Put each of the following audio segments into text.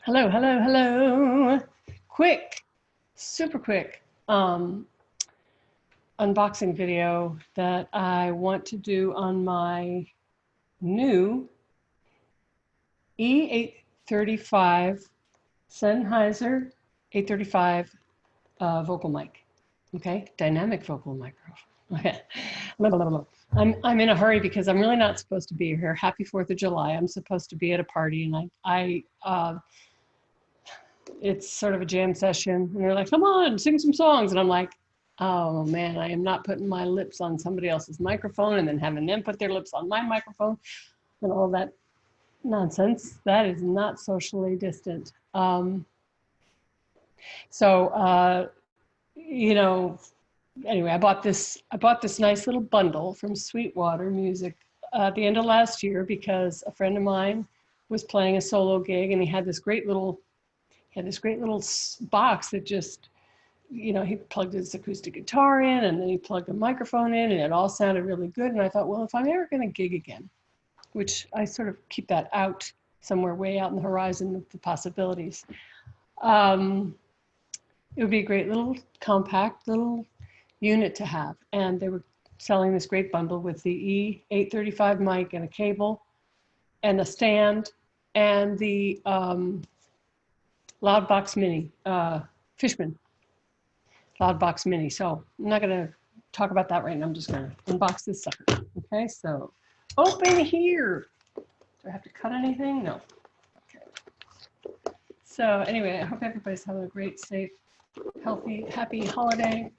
Hello, hello, hello. Quick, super quick unboxing video that I want to do on my new E835 Sennheiser 835 vocal mic. Okay, dynamic vocal microphone. Okay. I'm in a hurry because I'm really not supposed to be here. Happy 4th of July. I'm supposed to be at a party, and it's sort of a jam session, and they're like, come on, sing some songs. And I'm like, oh man, I am not putting my lips on somebody else's microphone and then having them put their lips on my microphone and all that nonsense. That is not socially distant. Anyway, I bought this nice little bundle from Sweetwater Music at the end of last year because a friend of mine was playing a solo gig, and he had this great little box that just, he plugged his acoustic guitar in, and then he plugged a microphone in, and it all sounded really good. And I thought, well, if I'm ever going to gig again, which I sort of keep that out somewhere way out in the horizon of the possibilities, it would be a great little compact little unit to have. And they were selling this great bundle with the E835 mic and a cable and a stand and the Loudbox Mini, Fishman Loudbox Mini. So I'm not going to talk about that right now. I'm just going to unbox this sucker. Okay, so open here. Do I have to cut anything? No. Okay. So anyway, I hope everybody's having a great, safe, healthy, happy holiday.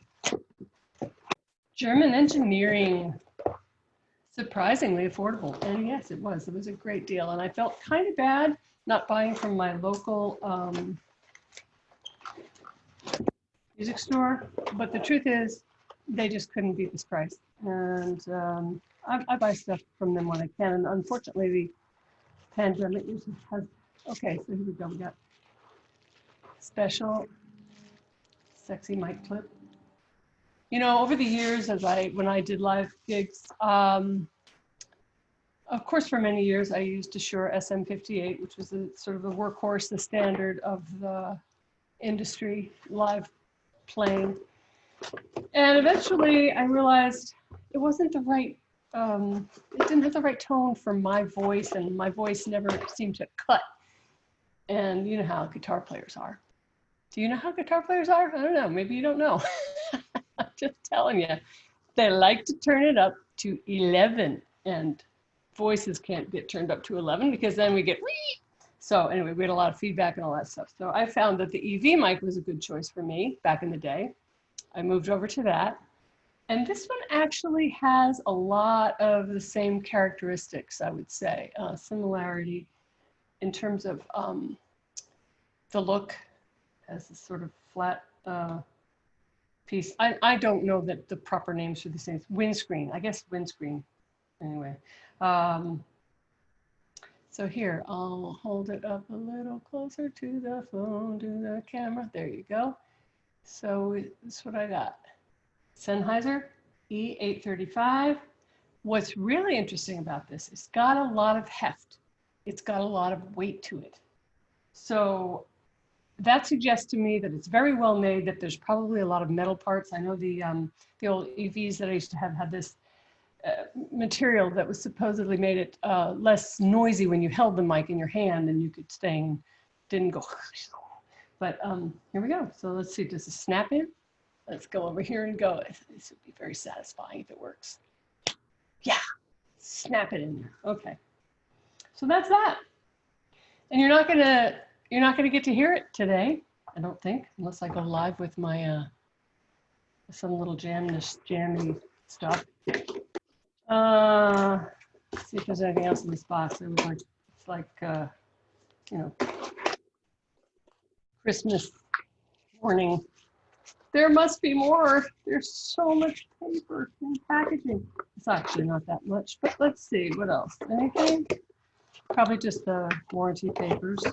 German engineering, surprisingly affordable. And yes, it was a great deal. And I felt kind of bad not buying from my local music store, but the truth is they just couldn't beat this price. And I buy stuff from them when I can. And unfortunately, the pandemic has, okay, so here we go. We got special sexy mic clip. Over the years, when I did live gigs, of course, for many years, I used a Shure SM58, which was sort of the workhorse, the standard of the industry live playing. And eventually I realized it wasn't the right, it didn't have the right tone for my voice, and my voice never seemed to cut. And you know how guitar players are. Do you know how guitar players are? I don't know, maybe you don't know. I'm just telling you, they like to turn it up to 11, and voices can't get turned up to 11 because then we get wee. So anyway, we had a lot of feedback and all that stuff. So I found that the EV mic was a good choice for me back in the day. I moved over to that. And this one actually has a lot of the same characteristics, I would say, similarity in terms of the look as a sort of flat piece. I don't know that the proper names for these things. Windscreen, I guess windscreen, anyway. So here, I'll hold it up a little closer to the phone, to the camera. There you go. So this is what I got. Sennheiser E835. What's really interesting about this, it's got a lot of heft. It's got a lot of weight to it. So that suggests to me that it's very well made, that there's probably a lot of metal parts. I know the old EVs that I used to have had this material that was supposedly made it less noisy when you held the mic in your hand, and you could sing, didn't go. But here we go. So let's see, does it snap in? Let's go over here and go. This would be very satisfying if it works. Yeah, snap it in there. Okay. So that's that. And you're not gonna get to hear it today, I don't think, unless I go live with my some little jammy stuff. Let's see if there's anything else in this box. It was it's like Christmas morning. There must be more. There's so much paper and packaging. It's actually not that much, but let's see, what else? Anything? Probably just the warranty papers.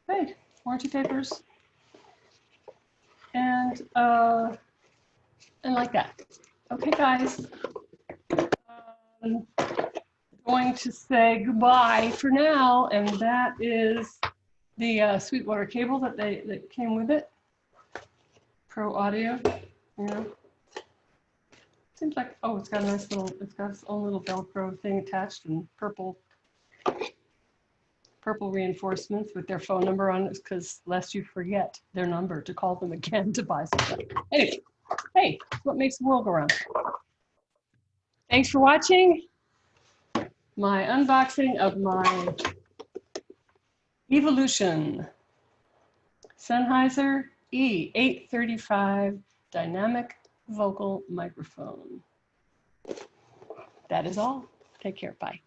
Hey, warranty papers. And like that. Okay, guys. Do going to say goodbye for now, and that is the Sweetwater cable that came with it. Pro Audio, you know. Seems like, oh, it's got a nice little, it's got its own little Velcro thing attached and purple reinforcements with their phone number on it, because lest you forget their number to call them again to buy something. Anyway, hey, it's what makes the world go round. Thanks for watching my unboxing of my Evolution Sennheiser E835 dynamic vocal microphone. That is all. Take care. Bye.